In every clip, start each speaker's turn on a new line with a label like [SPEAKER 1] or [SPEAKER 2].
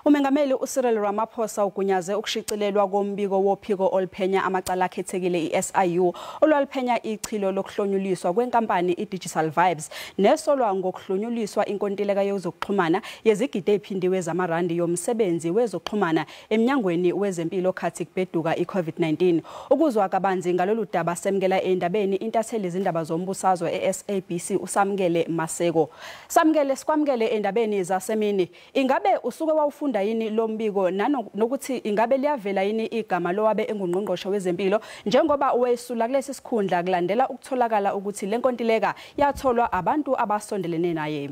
[SPEAKER 1] Umengameli uCyril Ramaphosa ugunyaze ukushicilelwa kombiko wophiko oluphenya amacala akhethekile iSIU olwaluphenya ichilo lokuhlonyuliswa kwenkampani iDigital nesolwa ngokuhlonyuliswa inkontileka yezokuxhumana yezigidi eziphindiwe zamarandi yomsebenzi wezokuxhumana emnyangweni wezempilo khathi kubheduka iCovid-19. Ukuzwa kabanzi ngalolu daba semkela endabeni intatheli izindaba zombusazwe eSABC usamkele Maseko. Samkele sikwamkele endabeni zasemini. Ingabe usuke wawufunda yini lombiko nokuthi ingabe liyavela yini igama lowabe engungqongqoshe wezempilo njengoba wesula kulesi sikhundla kulandela ukutholakala ukuthi lenkontileka yatholwa abantu abasondelene naye?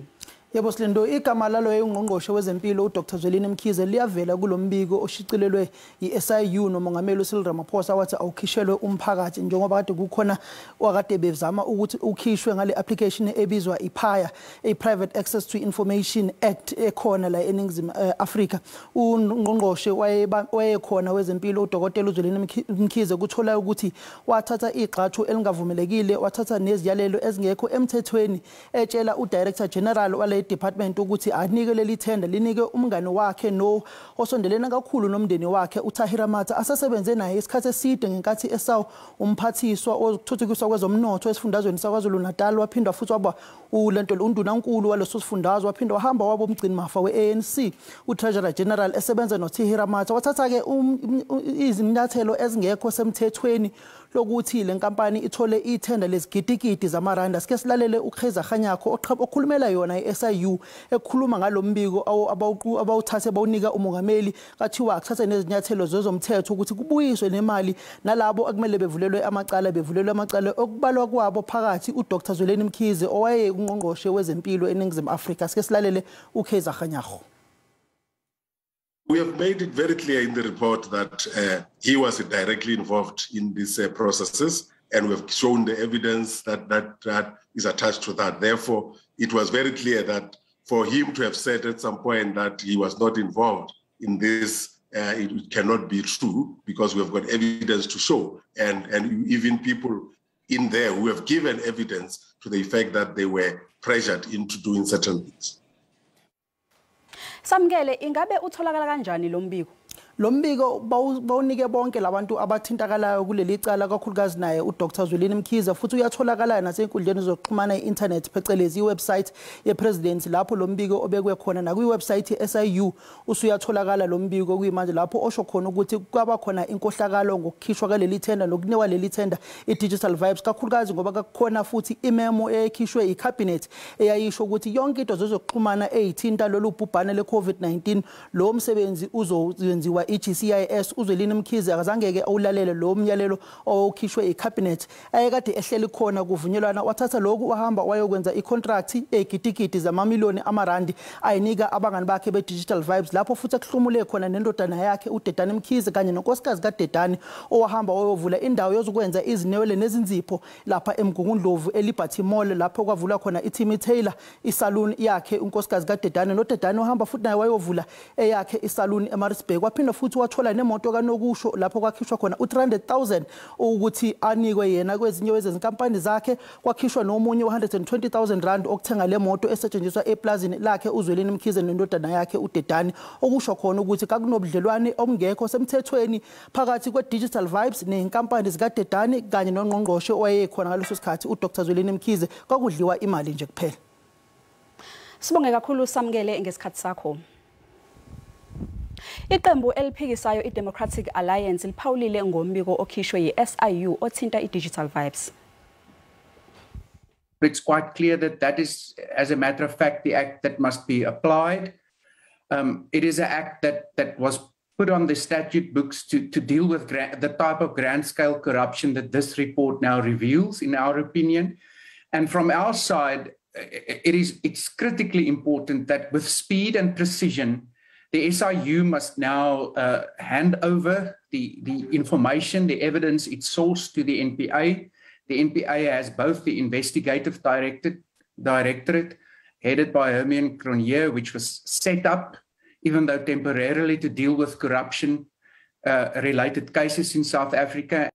[SPEAKER 2] Yebo Slindo, igama lalo ungqongqoshe wezempilo uDr Zwelini Mkhize liyavela kulombiko oshicilelwe iSIU nomongameli uCyril Ramaphosa wathi awukhishelwe umphakathi njengoba kade kukhona wakade bezama ukuthi ukhishwe ngale application ebizwa iPaya, a Private Access to Information Act ekhona la eNingizimu Afrika. Ungqongqoshe wayekhona wezempilo uDr Zwelini Mkhize kuthola ukuthi wathatha igxathu elingavumelekile, wathatha neziyalelo ezingekho emthethweni etshela uDirector General wale department ukuthi anike leli tender linike umngane wakhe no osondelena kakhulu nomndeni wakhe uTahira Matha asasebenze naye isikhathi eside ngenkathi esawu umphathiswa ozothuthukiswa kwezomnotho esifundazweni saKwaZulu Natal, waphinda futhi waba undunankulu waleso sifundazwe, waphinda wahamba waba umgcini mafa weANC uTreasurer General esebenza noTahira Matha. Wathatha ke izinyathelo ezingekho semthethweni lokuthi le nkampani ithole ithenda lezigidigidi zamarandi. Sike silalele uKheza Khanyakho okhulumela yona iSIU ekhuluma ngalombiko abawuthathe bawunika umongameli kathiwa akuthathe nezinyathelo zezomthetho ukuthi kubuyiswe nemali nalabo akumele bevulelwe amacala okubalwa kwabo phakathi uDr Zwelini Mkhize owaye ungqongqoshe wezempilo eNingizimu Afrika. Sike silalele uKheza Khanyakho.
[SPEAKER 3] We have made it very clear in the report that he was directly involved in these processes, and we've shown the evidence that is attached to that. Therefore, it was very clear that for him to have said at some point that he was not involved in this, it cannot be true because we have got evidence to show, and even people in there who have given evidence to the effect that they were pressured into doing certain things.
[SPEAKER 1] Samkele, ingabe utholakala kanjani lombiko?
[SPEAKER 2] Lombiko bawunike bonke labantu abathintakalayo kuleli cala kakhulukazi naye uDr Zwelini Mkhize, futhi uyatholakala nasenkundleni zokuxhumana internet phecelezi iwebsite yepresident lapho lombiko obekwe khona na kwiwebsite yeSIU usuyatholakala lombiko kuyimanje lapho osho khona ukuthi kwaba khona inkohlakalo ngokukhishwa kwaleli tender nokunewa leli tender iDigital kakhulukazi ngoba kukhona futhi imemo ekhishwe icabinet eyayisho ukuthi yonke into zezokuxhumana eyithinta lolu bhubhane leCovid-19 lo msebenzi uzowenziwa iGCIS. uZwelini Mkhize akazangeke awulalele lo myalelo okhishwe icabinet ayekade ehleli khona kuvunyelwana, wathatha lokhu wahamba wayokwenza icontract egidigidi zamamiliyoni amarandi ayinika abangani bakhe beDigital lapho futhi ekuhlumule khona nendodana yakhe uDedani Mkhize kanye nonkosikazi kaDedani owahamba wayovula indawo yozokwenza izinewele nezinzipho lapha eMgungundlovu eLiberty Mall lapho kwavula khona iTimmy Taylor isalon yakhe unkosikazi kaDedani noDedani wahamba futhi naye wayovula eyakhe isalon eMaritzburg. Waphinda futhi wathola nemoto kaNokusho lapho kwakhishwa khona u300,000 ukuthi anikwe yena kwezinye wezinkampani zakhe. Kwakhishwa nomunye u120,000 okuthenga le moto esetshenziswa eplazini lakhe uZwelini Mkhize nendodana yakhe uDedani, okusho khona ukuthi kakunobudlelwane obungekho semthethweni phakathi kweDigital nenkampani zikaDedani kanye nongqongqoshe owayekhona ngaleso sikhathi uDr Zwelini Mkhize. Kwakudliwa imali nje kuphela.
[SPEAKER 1] Sibonge kakhulu Samkele ngesikhathi sakho. Iqembu eliphikisayo iDemocratic Alliance liphawulile ngombiko okhishwe yiSIU othinta iDigital
[SPEAKER 4] It's quite clear that is, as a matter of fact, the act that must be applied. It is an act that was put on the statute books to deal with the type of grand-scale corruption that this report now reveals, in our opinion. And from our side, it's critically important that with speed and precision, the SIU must now hand over the information, the evidence it sourced to the NPA. The NPA has both the investigative directorate headed by Hermione Cronje, which was set up, even though temporarily, to deal with corruption related cases in South Africa.